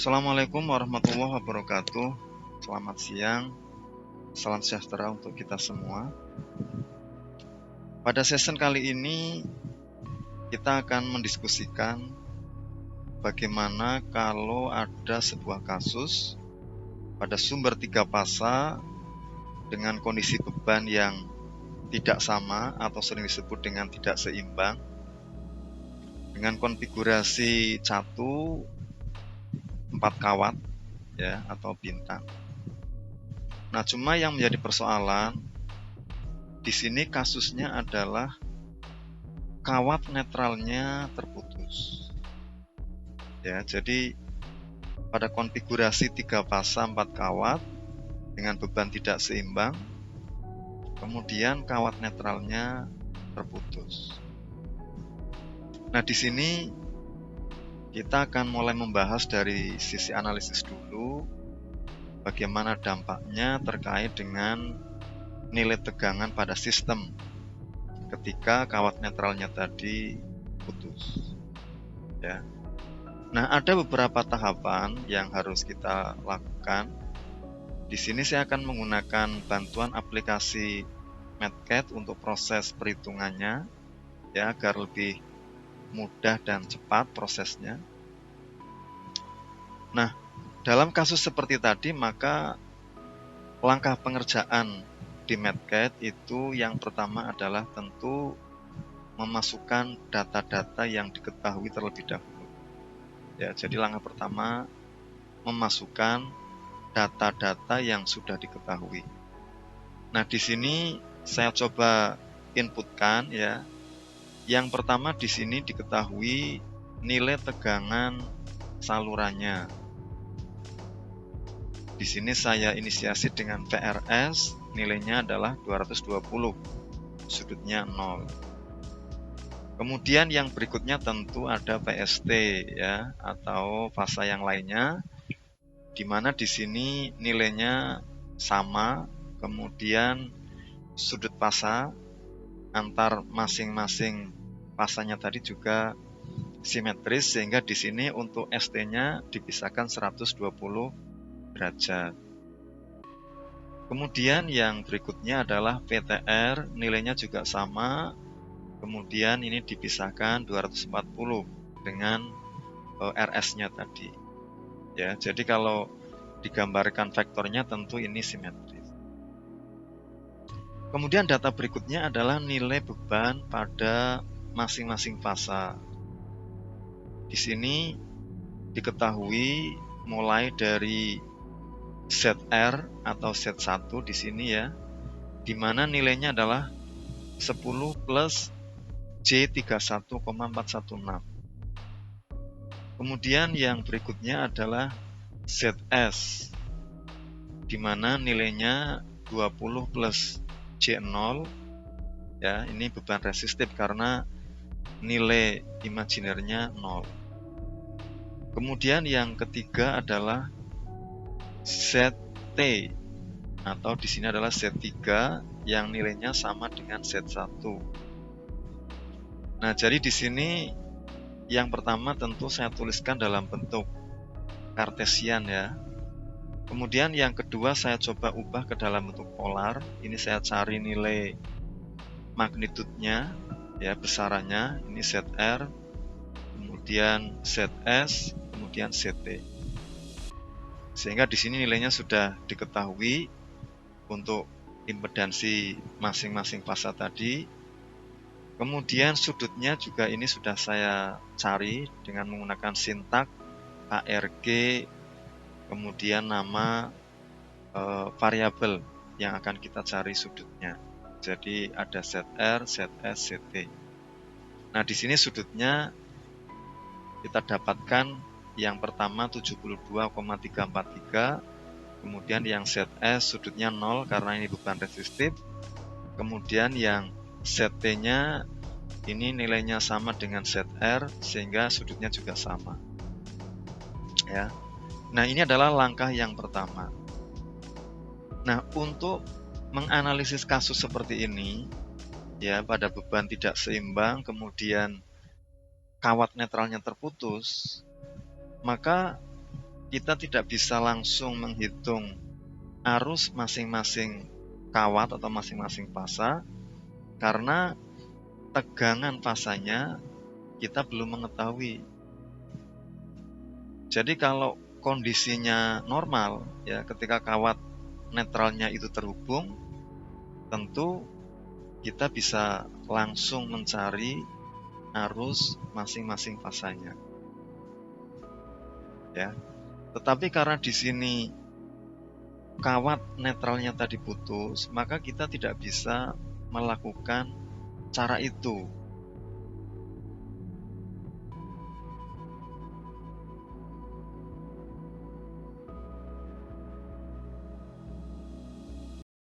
Assalamualaikum warahmatullahi wabarakatuh. Selamat siang, salam sejahtera untuk kita semua. Pada session kali ini kita akan mendiskusikan bagaimana kalau ada sebuah kasus pada sumber 3 fasa dengan kondisi beban yang tidak sama atau sering disebut dengan tidak seimbang, dengan konfigurasi catu 4 kawat ya atau bintang. Nah, cuma yang menjadi persoalan di sini kasusnya adalah kawat netralnya terputus. Ya, jadi pada konfigurasi 3 fasa 4 kawat dengan beban tidak seimbang, kemudian kawat netralnya terputus. Nah, di sini kita akan mulai membahas dari sisi analisis dulu, bagaimana dampaknya terkait dengan nilai tegangan pada sistem ketika kawat netralnya tadi putus. Ya. Nah, ada beberapa tahapan yang harus kita lakukan. Di sini saya akan menggunakan bantuan aplikasi MATCAD untuk proses perhitungannya, ya, agar lebih mudah dan cepat prosesnya. Nah, dalam kasus seperti tadi, maka langkah pengerjaan di MATCAD itu yang pertama adalah tentu memasukkan data-data yang diketahui terlebih dahulu. Ya, jadi langkah pertama memasukkan data-data yang sudah diketahui. Nah, di sini saya coba inputkan ya. Yang pertama di sini diketahui nilai tegangan salurannya. Di sini saya inisiasi dengan VRS, nilainya adalah 220, sudutnya 0. Kemudian yang berikutnya tentu ada PST ya, atau fasa yang lainnya, di mana di sini nilainya sama, kemudian sudut fasa antar masing-masing fasanya tadi juga simetris, sehingga di sini untuk ST-nya dipisahkan 120 derajat. Kemudian yang berikutnya adalah PTR, nilainya juga sama, kemudian ini dipisahkan 240 dengan RS-nya tadi. Ya, jadi kalau digambarkan vektornya tentu ini simetris. Kemudian data berikutnya adalah nilai beban pada masing-masing fasa. Di sini diketahui mulai dari ZR atau Z1 di sini ya, di mana nilainya adalah 10 plus J31,416. Kemudian yang berikutnya adalah ZS, di mana nilainya 20 plus J0, ya, ini beban resistif karena nilai imajinernya 0. Kemudian yang ketiga adalah ZT, atau di sini adalah Z3 yang nilainya sama dengan Z1. Nah, jadi di sini yang pertama tentu saya tuliskan dalam bentuk kartesian ya. Kemudian yang kedua saya coba ubah ke dalam bentuk polar. Ini saya cari nilai magnitudenya ya, besarannya. Ini ZR, kemudian ZS, kemudian ZT. Sehingga di sini nilainya sudah diketahui untuk impedansi masing-masing fasa tadi. Kemudian sudutnya juga ini sudah saya cari dengan menggunakan sintak ARG, kemudian nama variabel yang akan kita cari sudutnya. Jadi ada ZR, ZS, ZT. Nah, di sini sudutnya kita dapatkan yang pertama 72,343, kemudian yang ZS sudutnya 0 karena ini beban resistif, kemudian yang ZT-nya ini nilainya sama dengan ZR sehingga sudutnya juga sama. Ya. Nah, ini adalah langkah yang pertama. Nah, untuk menganalisis kasus seperti ini ya, pada beban tidak seimbang kemudian kawat netralnya terputus, maka kita tidak bisa langsung menghitung arus masing-masing kawat atau masing-masing fasa, karena tegangan fasanya kita belum mengetahui. Jadi kalau kondisinya normal, ya ketika kawat netralnya itu terhubung, tentu kita bisa langsung mencari arus masing-masing fasanya. Ya. Tetapi karena di sini kawat netralnya tadi putus, maka kita tidak bisa melakukan cara itu.